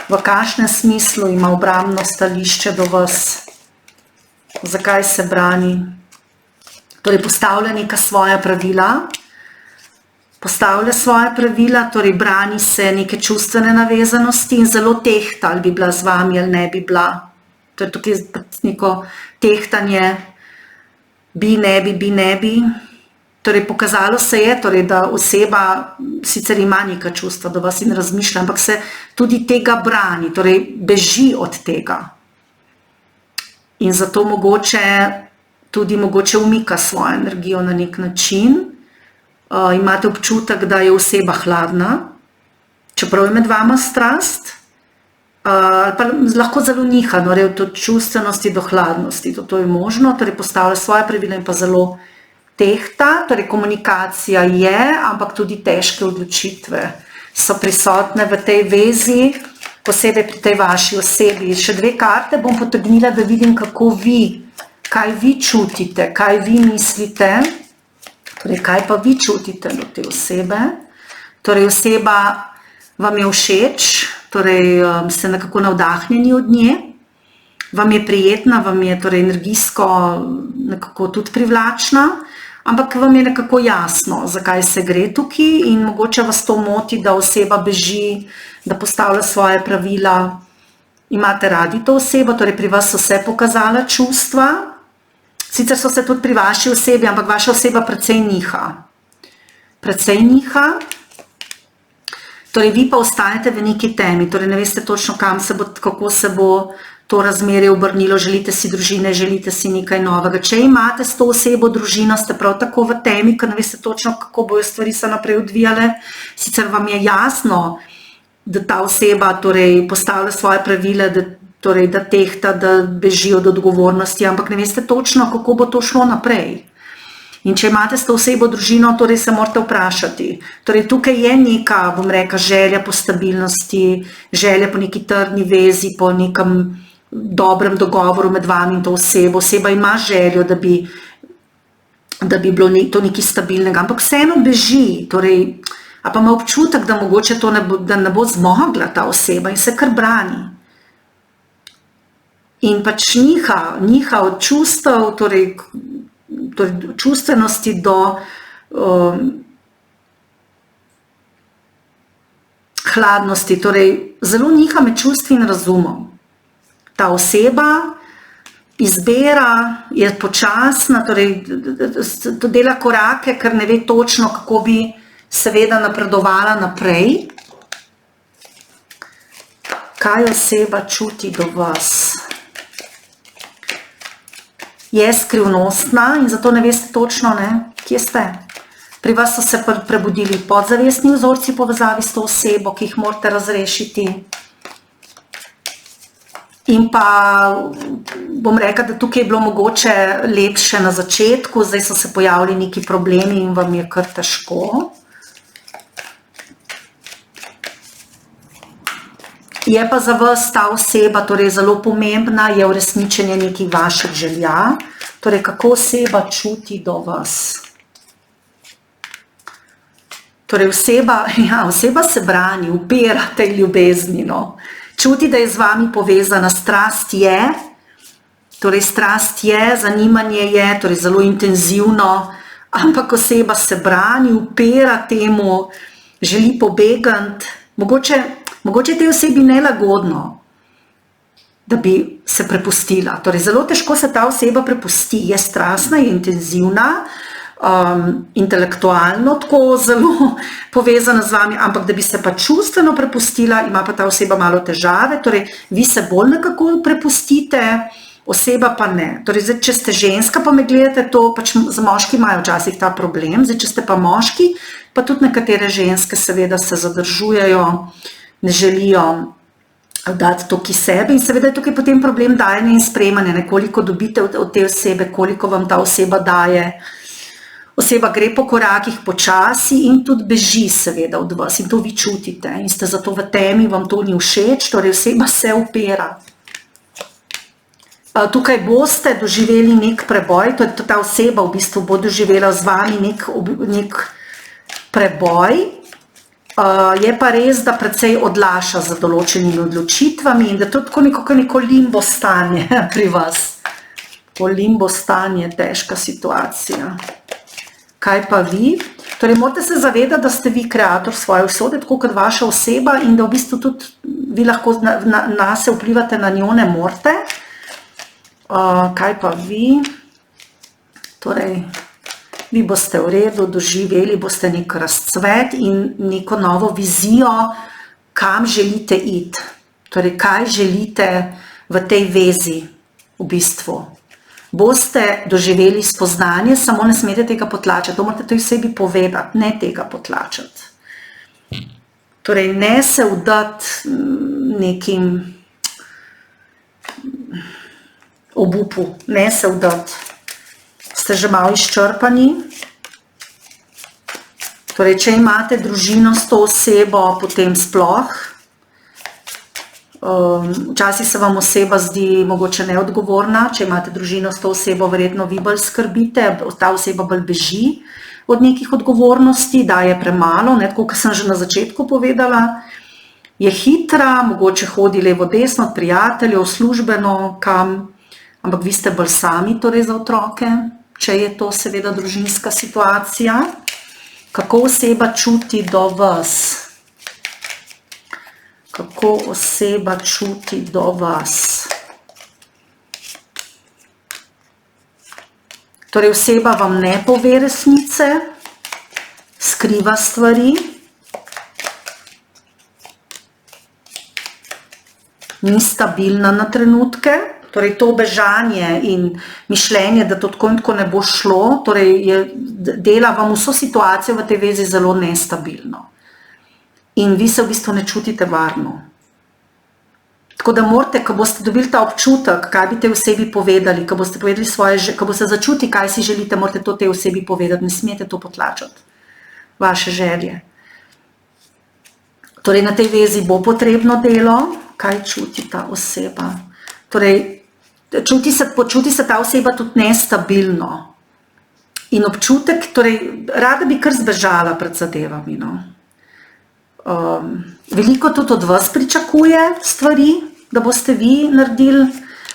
V kakšnem smislu ima obrambno stališče do vas? Zakaj se brani? Torej postavlja neka svoja pravila, torej brani se neke čustvene navezanosti in zelo tehta, ali bi bila z vami ali ne bi bila. To je tukaj neko tehtanje, bi, ne bi. Torej pokazalo se je, torej, da oseba sicer ima neka čustva do vas in razmišlja, ampak se tudi tega brani, torej beži od tega. In zato tudi mogoče umika svojo energijo na nek način. Imate občutek, da je oseba hladna, čeprav je med vama strast, pa lahko zelo niha, od čustvenosti do hladnosti, to je možno, torej postavlja svoje pravila in pa zelo tehta, torej komunikacija je, ampak tudi težke odločitve so prisotne v tej vezi, posebej pri tej vaši osebi. Še 2 karte bom potegnila, da vidim, kaj vi čutite, kaj vi mislite, torej kaj pa vi čutite do te osebe. Torej oseba vam je všeč, torej ste nekako navdahnjeni od nje, vam je prijetna, vam je torej energijsko nekako tudi privlačna, ampak vam je nekako jasno, zakaj se gre tukaj in mogoče vas to moti, da oseba beži, da postavlja svoje pravila. Imate radi to osebo, torej pri vas so se pokazala čustva, sicer so se tudi pri vaši osebi, ampak vaša oseba precej niha. Torej vi pa ostajate v neki temi, torej ne veste točno, kako se bo to razmerje obrnilo, želite si družine, želite si nekaj novega. Če imate s to osebo družino, ste prav tako v temi, ker ne veste točno, kako bojo stvari se naprej odvijale. Sicer vam je jasno, da ta oseba torej postavlja svoje pravile, da tehta, da beži od odgovornosti, ampak ne veste točno, kako bo to šlo naprej. In če imate s to osebo družino, torej se morate vprašati. Torej tukaj je neka, bom rekla, želja po stabilnosti, želja po neki trdni vezi, po nekem dobrem dogovoru med vami in to osebo. Oseba ima željo, da bi bilo to nekaj stabilnega, ampak vseeno beži, torej, a pa ima občutek, da mogoče to ne bo zmogla ta oseba in se kar brani. In pač niha od čustev, torej čustvenosti do hladnosti, torej zelo niha med čustvi in razumom. Ta oseba izbira, je počasna, torej to dela korake, ker ne ve točno, kako bi seveda napredovala naprej. Kaj oseba čuti do vas? Je skrivnostna in zato ne veste točno, kje ste. Pri vas so se prebudili podzavestni vzorci povezavi s to osebo, ki jih morate razrešiti. In pa bom rekla, da tukaj je bilo mogoče lepše na začetku, zdaj so se pojavili neki problemi in vam je kar težko. Je pa za vas ta oseba torej zelo pomembna, je uresničenje nekih vaših želja, Torej, kako oseba čuti do vas. Torej, oseba se brani, upira tej ljubezni, no. Čuti, da je z vami povezana, strast je, zanimanje je, torej zelo intenzivno, ampak oseba se brani, upira temu, želi pobegati, mogoče tej osebi nelagodno, da bi se prepustila. Torej, zelo težko se ta oseba prepusti, je strastna, je intenzivna, intelektualno tako zelo povezana z vami, ampak da bi se pa čustveno prepustila, ima pa ta oseba malo težave, torej vi se bolj nekako prepustite, oseba pa ne. Torej, zdaj, če ste ženska, pa me gledate, to pač za moški imajo včasih ta problem, zdaj, če ste pa moški, pa tudi nekatere ženske seveda se zadržujejo, ne želijo dati to ki sebe in seveda je tukaj potem problem dajanja in sprejemanja, koliko dobite od te osebe, koliko vam ta oseba daje. Oseba gre po korakih počasi in tudi beži seveda od vas in to vi čutite in ste zato v temi, vam to ni všeč, torej oseba se upira. Tukaj boste doživeli nek preboj, ta oseba v bistvu bo doživela z vami nek preboj, je pa res, da precej odlaša za določenimi odločitvami in da to tako neko limbo stanje pri vas. To limbo stanje, težka situacija. Kaj pa vi? Torej, morate se zavedati, da ste vi kreator svoje usode, tako kot vaša oseba in da v bistvu tudi vi lahko na se vplivate, na njo ne morete. Kaj pa vi? Torej, vi boste v redu, doživeli boste nek razcvet in neko novo vizijo, kam želite iti. Torej, kaj želite v tej vezi v bistvu. Boste doživeli spoznanje, samo ne smete tega potlačati. To morate tej osebi povedati, ne tega potlačati. Torej, ne se vdati nekim obupu, ne se vdati. Ste že malo izčrpani. Torej, če imate družino s to osebo, potem sploh. Včasih se vam oseba zdi mogoče neodgovorna, če imate družino s to osebo, verjetno vi bolj skrbite, ta oseba bolj beži od nekih odgovornosti, daje premalo, tako kot sem že na začetku povedala, je hitra, mogoče hodi levo desno od prijateljev, službeno, kam, ampak vi ste bolj sami torej za otroke, če je to seveda družinska situacija. Kako oseba čuti do vas? Kako oseba čuti do vas. Torej, oseba vam ne pove resnice, skriva stvari, ni stabilna na trenutke, torej to bežanje in mišljenje, da to tako in tako ne bo šlo, torej dela vam vso situacijo v tej vezi zelo nestabilno. In vi se v bistvu ne čutite varno. Tako da morate, ko boste dobili ta občutek, kaj bi tej osebi povedali, ko boste povedali ko boste začuti, kaj si želite, morate to tej osebi povedati, ne smete to potlačati, vaše želje. Torej, na tej vezi bo potrebno delo, kaj čuti ta oseba. Torej, počuti se ta oseba tudi nestabilno. In občutek, torej, rada bi kar zbežala pred zadevami, no. Veliko tudi od vas pričakuje stvari, da boste vi naredili,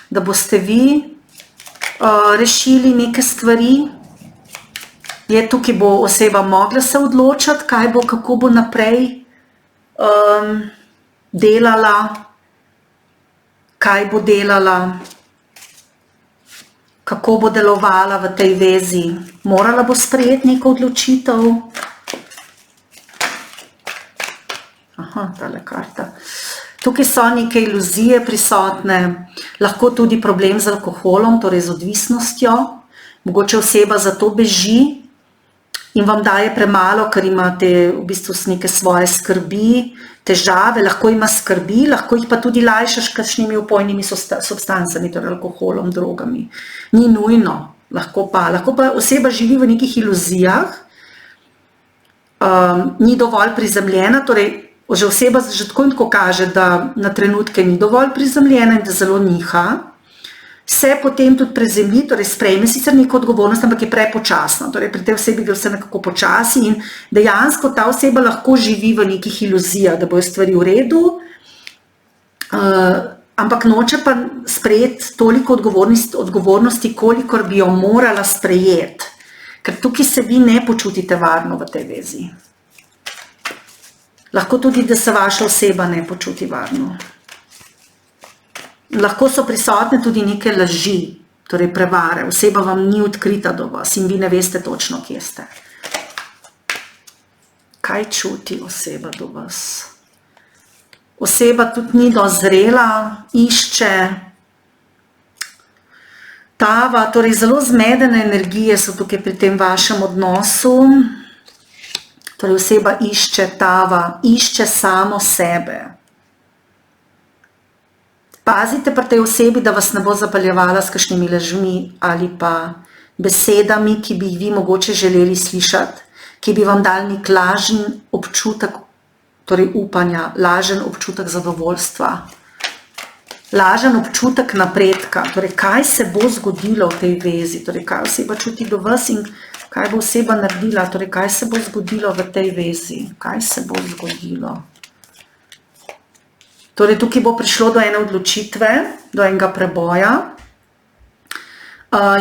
da boste vi rešili neke stvari. Tukaj bo oseba mogla se odločiti, kaj bo, kako bo naprej delala, kaj bo delala, kako bo delovala v tej vezi. Morala bo sprejeti neko odločitev. Aha, tale karta. Tukaj so neke iluzije prisotne, lahko tudi problem z alkoholom, torej z odvisnostjo. Mogoče oseba zato beži in vam daje premalo, ker imate v bistvu neke svoje skrbi, težave, lahko ima skrbi, lahko jih pa tudi lajšaš kakšnimi opojnimi substancami, torej alkoholom, drogami. Ni nujno, lahko pa oseba živi v nekih iluzijah, ni dovolj prizemljena, torej že oseba že tako in tako kaže, da na trenutke ni dovolj prizemljena in da zelo niha, se potem tudi prezemlji, torej sprejme sicer neko odgovornost, ampak je prepočasno. Torej pri tej osebi gre vse nekako počasi in dejansko ta oseba lahko živi v nekih iluzijah, da bojo stvari v redu, ampak noče pa sprejeti toliko odgovornosti, kolikor bi jo morala sprejeti. Ker tukaj se vi ne počutite varno v tej vezi. Lahko tudi, da se vaša oseba ne počuti varno. Lahko so prisotne tudi neke laži, torej prevare. Oseba vam ni odkrita do vas in vi ne veste točno, kje ste. Kaj čuti oseba do vas? Oseba tudi ni dozrela, išče, tava, torej zelo zmedene energije so tukaj pri tem vašem odnosu. Torej oseba išče, tava, išče samo sebe. Pazite pri tej osebi, da vas ne bo zapaljevala s kakšnimi lažmi ali pa besedami, ki bi jih vi mogoče želeli slišati, ki bi vam dali nek lažen občutek, torej upanja, lažen občutek zadovoljstva, lažen občutek napredka, torej kaj se bo zgodilo v tej vezi, torej kaj oseba čuti do vas in kaj bo oseba naredila, torej kaj se bo zgodilo v tej vezi, kaj se bo zgodilo. Torej tukaj bo prišlo do ene odločitve, do enega preboja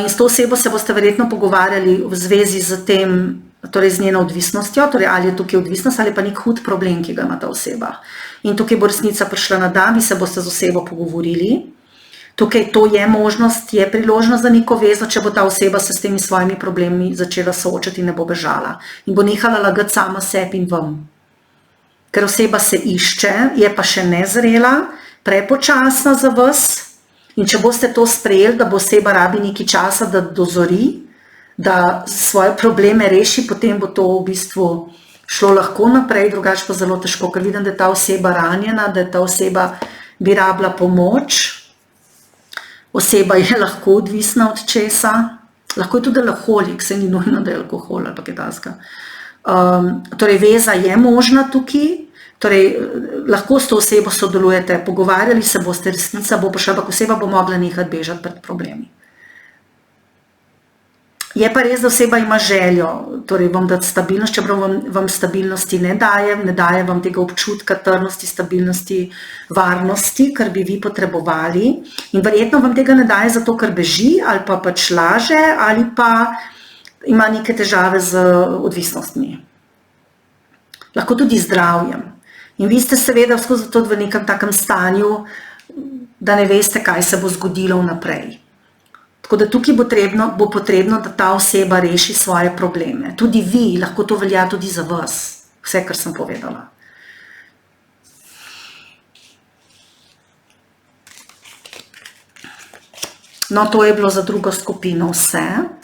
in s to osebo se boste verjetno pogovarjali v zvezi z tem, torej z njeno odvisnostjo, torej ali je tukaj odvisnost ali pa nek hud problem, ki ga ima ta oseba. In tukaj bo resnica prišla na dan, vi se boste z osebo pogovorili. Tukaj to je možnost, je priložnost za neko vezo, če bo ta oseba se s temi svojimi problemi začela soočati in ne bo bežala. In bo nehala lagati sama sebi in vam. Ker oseba se išče, je pa še nezrela, prepočasna za vas. In če boste to sprejeli, da bo oseba rabi nekaj časa, da dozori, da svoje probleme reši, potem bo to v bistvu šlo lahko naprej, drugače pa zelo težko, ker vidim, da je ta oseba ranjena, da je ta oseba bi rabila pomoč. Oseba je lahko odvisna od česa, lahko je tudi alkoholik, se ni nujno, da je alkohol ali pa kaj takega. Torej veza je možna tukaj, torej lahko s to osebo sodelujete, pogovarjali se boste, resnica bo prišla, ampak oseba bo mogla nehati bežati pred problemi. Je pa res, da oseba ima željo, torej vam dati stabilnost, čeprav vam stabilnosti ne daje vam tega občutka trdnosti, stabilnosti, varnosti, kar bi vi potrebovali. In verjetno vam tega ne daje zato, ker beži ali pa pač laže ali pa ima neke težave z odvisnostmi. Lahko tudi zdravjem. In vi ste seveda skozi to v nekem takem stanju, da ne veste, kaj se bo zgodilo vnaprej. Tako da tukaj bo potrebno, da ta oseba reši svoje probleme. Tudi vi, lahko to velja tudi za vas, vse, kar sem povedala. No, to je bilo za drugo skupino vse.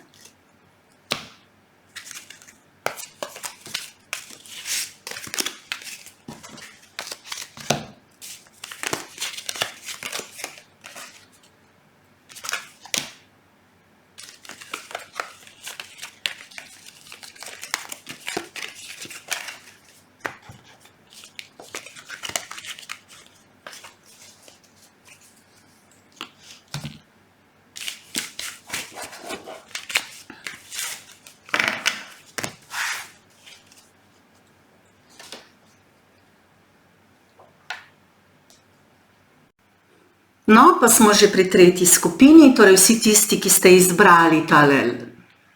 No, pa smo že pri tretji skupini, torej vsi tisti, ki ste izbrali tale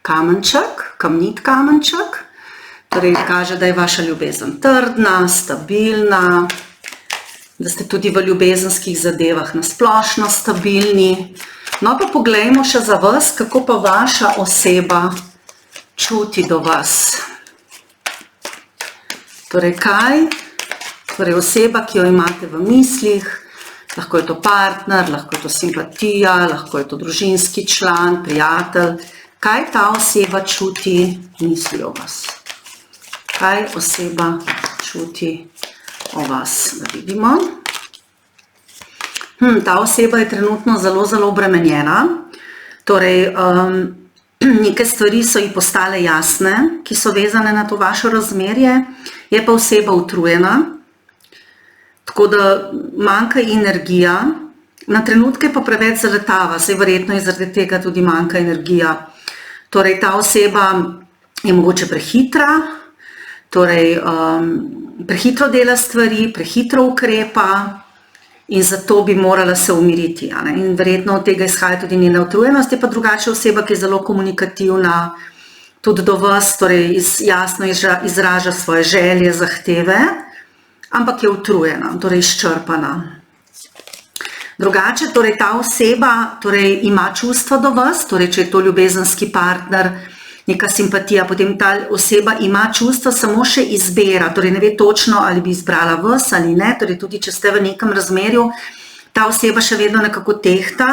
kamenček, kamnit kamenček, torej kaže, da je vaša ljubezen trdna, stabilna, da ste tudi v ljubezenskih zadevah na splošno stabilni. No, pa poglejmo še za vas, kako pa vaša oseba čuti do vas. Torej kaj? Torej oseba, ki jo imate v mislih, lahko je to partner, lahko je to simpatija, lahko je to družinski član, prijatelj. Kaj ta oseba čuti, misli o vas? Kaj oseba čuti o vas? Da vidimo. Ta oseba je trenutno zelo, zelo obremenjena. Torej, neke stvari so ji postale jasne, ki so vezane na to vaše razmerje. Je pa oseba utrujena. Tako da manjka energija, Na trenutke pa preveč zaletava, saj verjetno je zaradi tega tudi manjka energija. Torej, ta oseba je mogoče prehitra, torej prehitro dela stvari, prehitro ukrepa in zato bi morala se umiriti. In verjetno od tega izhaja tudi njena utrujenost, je pa drugače oseba, ki je zelo komunikativna, tudi do vas, torej jasno izraža svoje želje, zahteve, ampak je utrujena, torej izčrpana. Drugače, torej ta oseba torej ima čustva do vas, torej če je to ljubezenski partner, neka simpatija, potem ta oseba ima čustva, samo še izbira, torej ne ve točno, ali bi izbrala vas ali ne, torej tudi če ste v nekem razmerju, ta oseba še vedno nekako tehta,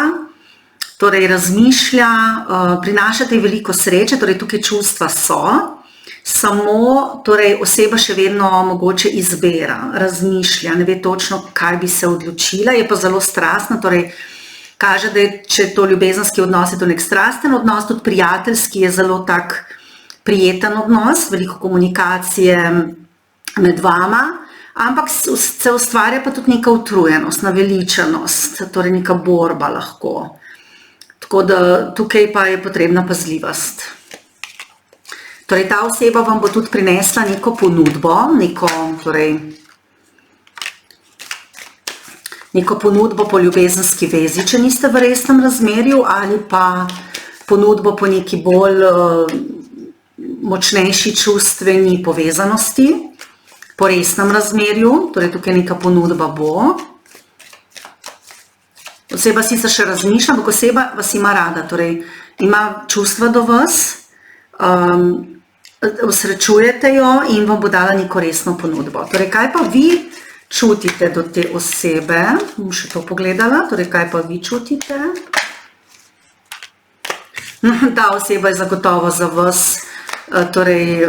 torej razmišlja, prinašate veliko sreče, torej tukaj čustva so, samo torej oseba še vedno mogoče izbira, razmišlja, ne ve točno, kaj bi se odločila, je pa zelo strastna, torej kaže, da je, če je to ljubezenski odnos, je to nek strasten odnos, tudi prijateljski je zelo tak prijeten odnos, veliko komunikacije med vama, ampak se ustvarja pa tudi neka utrujenost, naveličanost, torej neka borba lahko. Tako da tukaj pa je potrebna pazljivost. Torej ta oseba vam bo tudi prinesla neko ponudbo, neko ponudbo po ljubezenski vezi, če niste v resnem razmerju, ali pa ponudbo po neki bolj močnejši čustveni povezanosti, po resnem razmerju, torej tukaj neka ponudba bo. Oseba sicer še razmišlja, ampak oseba vas ima rada, torej ima čustva do vas, osrečujete jo in vam bo dala neko resno ponudbo. Torej, kaj pa vi čutite do te osebe? Bom še to pogledala, torej kaj pa vi čutite? Ta oseba je zagotovo za vas, torej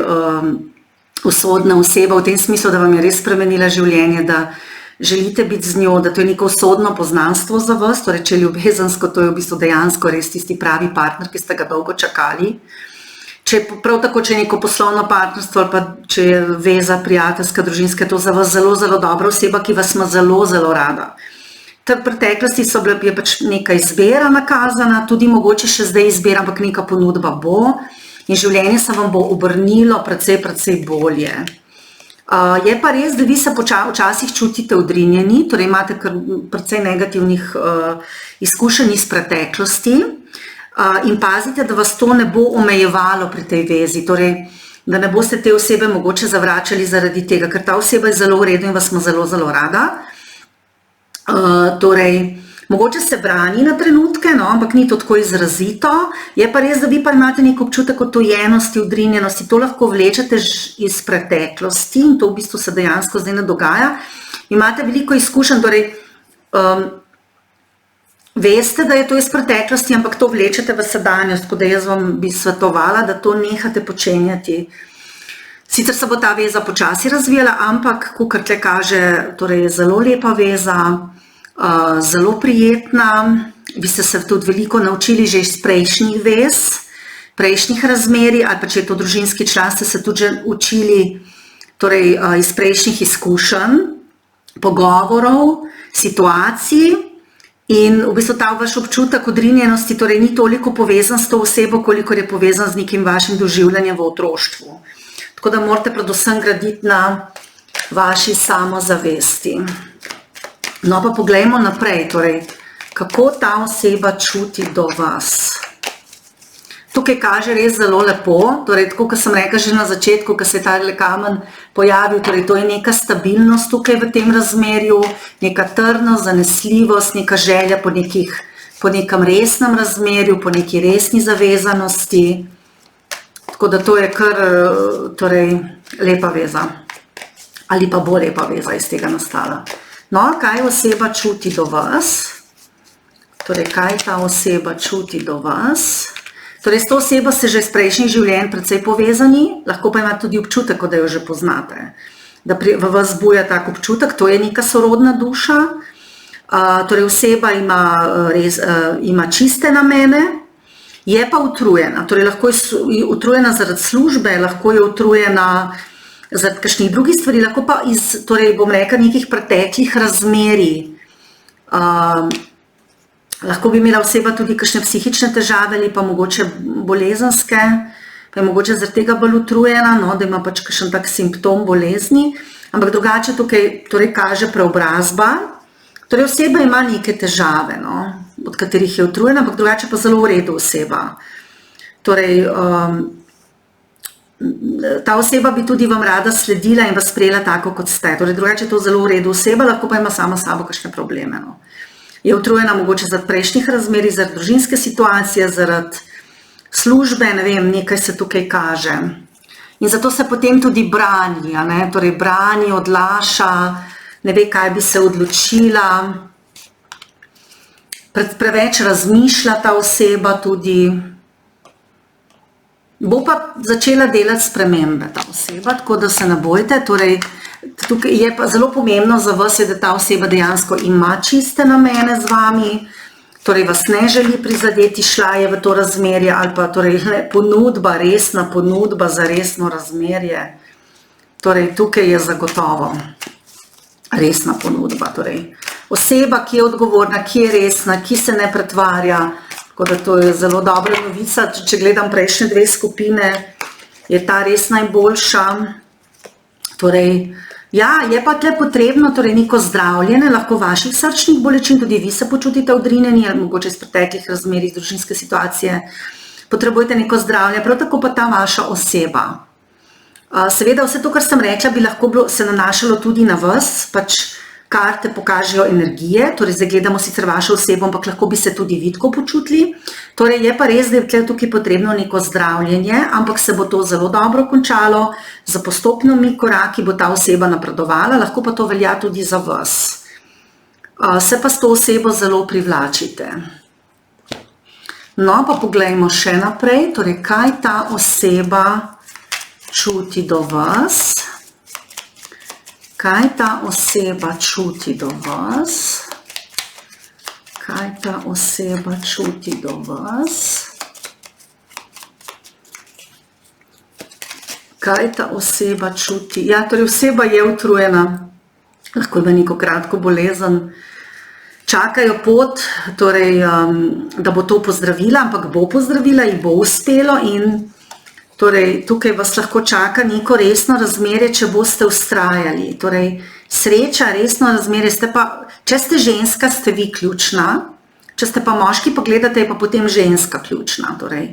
usodna oseba, v tem smislu, da vam je res spremenila življenje, da želite biti z njo, da to je neko usodno poznanstvo za vas, torej če je ljubezensko, to je v bistvu dejansko res tisti pravi partner, ki ste ga dolgo čakali. Prav tako, če je neko poslovno partnerstvo ali pa če je veza prijateljska, družinska, je to za vas zelo, zelo dobra oseba, ki vas ima zelo, zelo rada. V preteklosti je pač neka izbira nakazana, tudi mogoče še zdaj izbira, ampak neka ponudba bo in življenje se vam bo obrnilo precej, precej bolje. Je pa res, da vi se včasih čutite odrinjeni, torej imate precej negativnih izkušenj iz preteklosti, in pazite, da vas to ne bo omejevalo pri tej vezi, torej, da ne boste te osebe mogoče zavračali zaradi tega, ker ta oseba je zelo v redu in vas ima zelo, zelo rada. Torej, mogoče se brani na trenutke, no, ampak ni to tako izrazito, je pa res, da vi pa imate nek občutek odtujenosti, odrinjenosti, to lahko vlečete iz preteklosti in to v bistvu se dejansko zdaj ne dogaja. Imate veliko izkušenj, torej, veste, da je to iz preteklosti, ampak to vlečete v sedanjost, tako da jaz vam bi svetovala, da to nehate počenjati. Sicer se bo ta veza počasi razvijala, ampak, kakor tle kaže, torej je zelo lepa veza, zelo prijetna, vi ste se tudi veliko naučili že iz prejšnjih vez, prejšnjih razmerij, ali pa če je to družinski član, ste se tudi že učili torej, iz prejšnjih izkušenj, pogovorov, situacij. In v bistvu ta vaš občutek odrinjenosti torej ni toliko povezan s to osebo, kolikor je povezan z nekim vašim doživljanjem v otroštvu. Tako da morate predvsem graditi na vaši samozavesti. No pa poglejmo naprej, torej, kako ta oseba čuti do vas. Tukaj kaže res zelo lepo, torej tako, kot sem rekla že na začetku, ko se je ta kamen pojavil, torej to je neka stabilnost tukaj v tem razmerju, neka trdnost, zanesljivost, neka želja po nekem resnem razmerju, po neki resni zavezanosti. Tako da to je kar torej, lepa veza. Ali pa bo lepa veza iz tega nastala. No, kaj oseba čuti do vas? Torej, kaj ta oseba čuti do vas? Torej, s to osebo ste že iz prejšnjih življenj precej povezani, lahko pa imate tudi občutek, da jo že poznate. Da v vas buja tak občutek, to je neka sorodna duša. Torej, oseba ima čiste namene, je pa utrujena. Torej, lahko je utrujena zaradi službe, lahko je utrujena zaradi kakšnih drugih stvari, lahko pa iz, torej, bom rekla, nekih preteklih razmerij. Lahko bi imela oseba tudi kakšne psihične težave ali pa mogoče bolezenske, pa je mogoče zaradi tega bolj utrujena, no, da ima pač kakšen tak simptom bolezni, ampak drugače tukaj torej kaže preobrazba. Torej oseba ima neke težave, no, od katerih je utrujena, ampak drugače pa zelo v redu oseba. Torej, ta oseba bi tudi vam rada sledila in vas sprejela tako, kot ste. Torej, drugače je to zelo v redu oseba, lahko pa ima sama s sabo kakšne probleme, no. Je utrujena mogoče zaradi prejšnjih razmerij, zaradi družinske situacije, zaradi službe, ne vem, nekaj se tukaj kaže. In zato se potem tudi brani, ne? Torej brani, odlaša, ne ve, kaj bi se odločila, preveč razmišlja ta oseba tudi. Bo pa začela delati spremembe ta oseba, tako da se ne bojte. Torej, tukaj je pa zelo pomembno za vas, da ta oseba dejansko ima čiste namene z vami, torej vas ne želi prizadeti, šla je v to razmerje ali pa torej ponudba, resna ponudba za resno razmerje. Torej, tukaj je zagotovo resna ponudba. Torej, oseba, ki je odgovorna, ki je resna, ki se ne pretvarja, tako da to je zelo dobra novica. Če gledam prejšnje dve skupine, je ta res najboljša. Torej, ja, je pa tle potrebno torej neko zdravljenje, lahko vaših srčnih bolečin, tudi vi se počutite odrinjeni, ali mogoče iz preteklih razmerij, družinske situacije, potrebujete neko zdravljenje, prav tako pa ta vaša oseba. Seveda vse to, kar sem rekla, bi lahko bilo se nanašalo tudi na vas, pač karte pokažejo energije, torej zdaj gledamo sicer vašo osebo, ampak lahko bi se tudi vi tako počutili. Torej je pa res, da je tukaj potrebno neko zdravljenje, ampak se bo to zelo dobro končalo, za postopnimi koraki bo ta oseba napredovala, lahko pa to velja tudi za vas. Se pa s to osebo zelo privlačite. No, pa poglejmo še naprej, torej kaj ta oseba čuti do vas. Kaj ta oseba čuti do vas? Kaj ta oseba čuti do vas? Kaj ta oseba čuti? Ja, torej oseba je utrujena, lahko ima neko kratko bolezen, čakajo pot, torej, da bo to pozdravila, ampak bo pozdravila in bo uspelo in torej, tukaj vas lahko čaka neko resno razmerje, če boste vztrajali. Torej, sreča, resno razmerje, če ste ženska, ste vi ključna, če ste pa moški, pa gledate, je pa potem ženska ključna. Torej,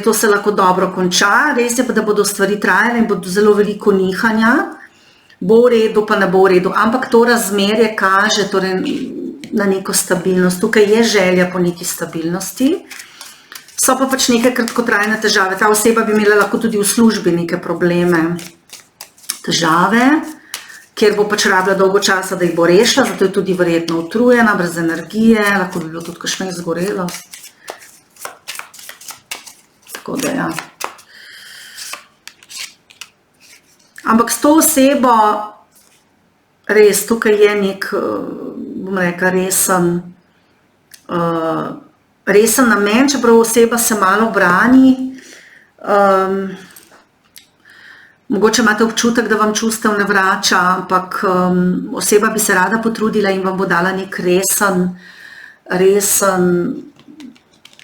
to se lahko dobro konča, res je pa, da bodo stvari trajale in bodo zelo veliko nihanja, bo v redu, pa ne bo v redu, ampak to razmerje kaže torej, na neko stabilnost. Tukaj je želja po neki stabilnosti. So pa pač neke kratkotrajne težave. Ta oseba bi imela lahko tudi v službi neke probleme, težave, kjer bo pač rabila dolgo časa, da jih bo rešila, zato je tudi verjetno utrujena, brez energije, lahko bi bilo tudi kakšna izgorelost. Tako da ja. Ampak s to osebo res, tukaj je nek, bom rekla, resen namen, čeprav oseba se malo brani. Mogoče imate občutek, da vam čustev ne vrača, ampak oseba bi se rada potrudila in vam bo dala nek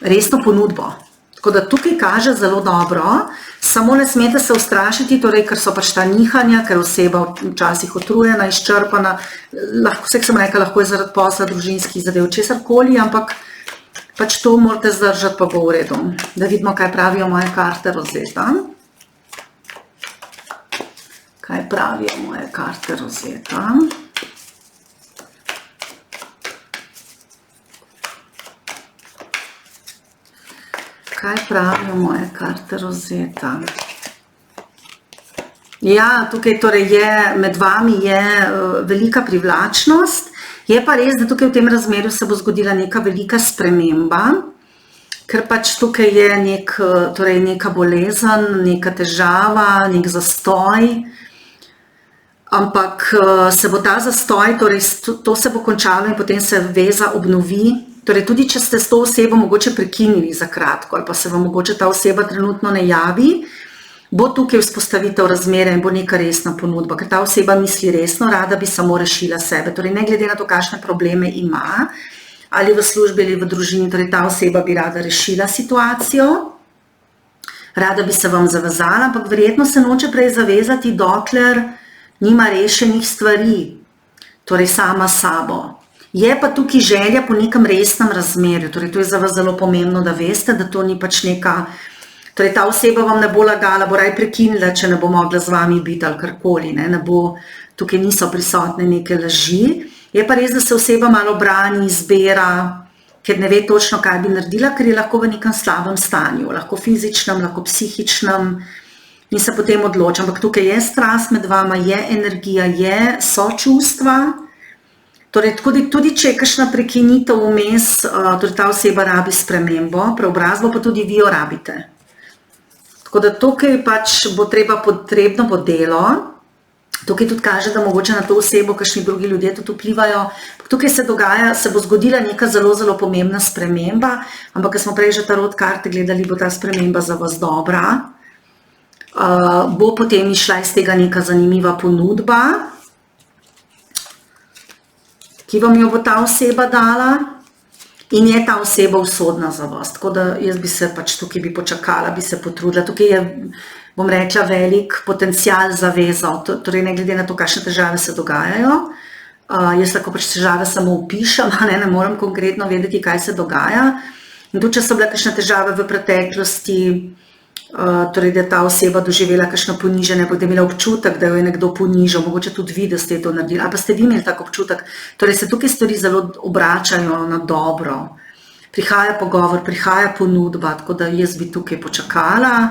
resno ponudbo. Tako da tukaj kaže zelo dobro, samo ne smete se ustrašiti, torej, ker so pač ta nihanja, ker oseba včasih utrujena, izčrpana, vse sem rekla, lahko je zaradi posla, družinskih zadev, česarkoli, ampak pač to morate zdržati, pa bo v redu. Da vidimo, kaj pravijo moje karte rozeta. Kaj pravijo moje karte rozeta? Kaj pravijo moje karte rozeta? Ja, tukaj torej je, med vami je velika privlačnost. Je pa res, da tukaj v tem razmerju se bo zgodila neka velika sprememba, ker pač tukaj je neka bolezen, neka težava, nek zastoj, ampak se bo ta zastoj, torej to se bo končalo in potem se veza obnovi. Torej tudi, če ste s to osebo mogoče prekinili za kratko ali pa se vam mogoče ta oseba trenutno ne javi, bo tukaj vzpostavitev razmerja in bo neka resna ponudba, ker ta oseba misli resno, rada bi samo rešila sebe. Torej, ne glede na to, kakšne probleme ima, ali v službi ali v družini, torej ta oseba bi rada rešila situacijo, rada bi se vam zavezala, ampak verjetno se noče prej zavezati, dokler nima rešenih stvari, torej sama s sabo. Je pa tukaj želja po nekem resnem razmerju, torej to je za vas zelo pomembno, da veste, da to ni pač neka, torej ta oseba vam ne bo lagala, bo raj prekinila, če ne bo mogla z vami biti ali karkoli, ne bo, tukaj niso prisotne neke laži. Je pa res, da se oseba malo brani, izbira, ker ne ve točno, kaj bi naredila, ker je lahko v nekem slabem stanju, lahko fizičnem, lahko psihičnem in se potem odloča. Ampak tukaj je strast med vama, je energija, so čustva. Torej, tudi če je kakšna prekinitev vmes, torej ta oseba rabi spremembo, preobrazbo, pa tudi vi jo rabite. Tako da tukaj pač bo potrebno bo delo. Tukaj tudi kaže, da mogoče na to osebo kakšni drugi ljudje tudi vplivajo. Tukaj se bo zgodila neka zelo, zelo pomembna sprememba, ampak ker smo prej že tarot karte gledali, bo ta sprememba za vas dobra. Bo potem išla iz tega neka zanimiva ponudba, ki vam jo bo ta oseba dala in je ta oseba usodna za vas. Tako da jaz bi se pač tukaj počakala, bi se potrudila. Tukaj je, bom rekla, velik potencial za vezo, torej ne glede na to, kakšne težave se dogajajo. Jaz lahko pač težave samo opišem, ne morem konkretno vedeti, kaj se dogaja. In tudi, če so bile kakšne težave v preteklosti, torej, da je ta oseba doživela kakšno ponižanje, da je imela občutek, da jo je nekdo ponižal, mogoče tudi vi, da ste to naredili, ali pa ste vi imeli tak občutek. Torej, se tukaj stvari zelo obračajo na dobro. Prihaja pogovor, prihaja ponudba, tako da jaz bi tukaj počakala,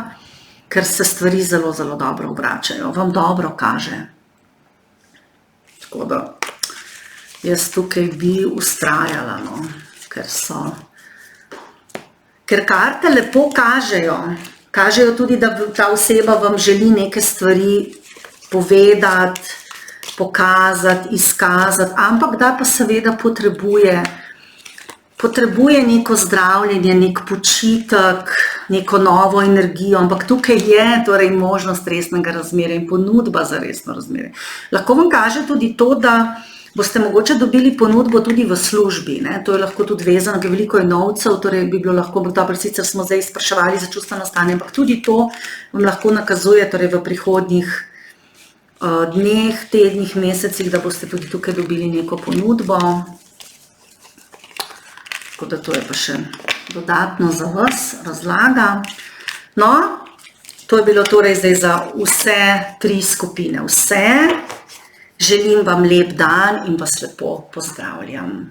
ker se stvari zelo, zelo dobro obračajo, vam dobro kaže. Tako da jaz tukaj bi vztrajala, no, ker karte lepo kažejo tudi, da ta oseba vam želi neke stvari povedati, pokazati, izkazati, ampak da pa seveda potrebuje neko zdravljenje, nek počitek, neko novo energijo, ampak tukaj je torej možnost resnega razmerja in ponudba za resno razmerje. Lahko vam kaže tudi to, da boste mogoče dobili ponudbo tudi v službi, ne? To je lahko tudi vezano, ker veliko je novcev, torej bi bilo lahko, dobro, sicer smo zdaj spraševali za čustveno stanje, ampak tudi to vam lahko nakazuje torej v prihodnjih dneh, tednih, mesecih, da boste tudi tukaj dobili neko ponudbo. Tako da to je pa še dodatno za vas razlaga. No, to je bilo torej zdaj za vse 3 skupine. Želim vam lep dan in vas lepo pozdravljam.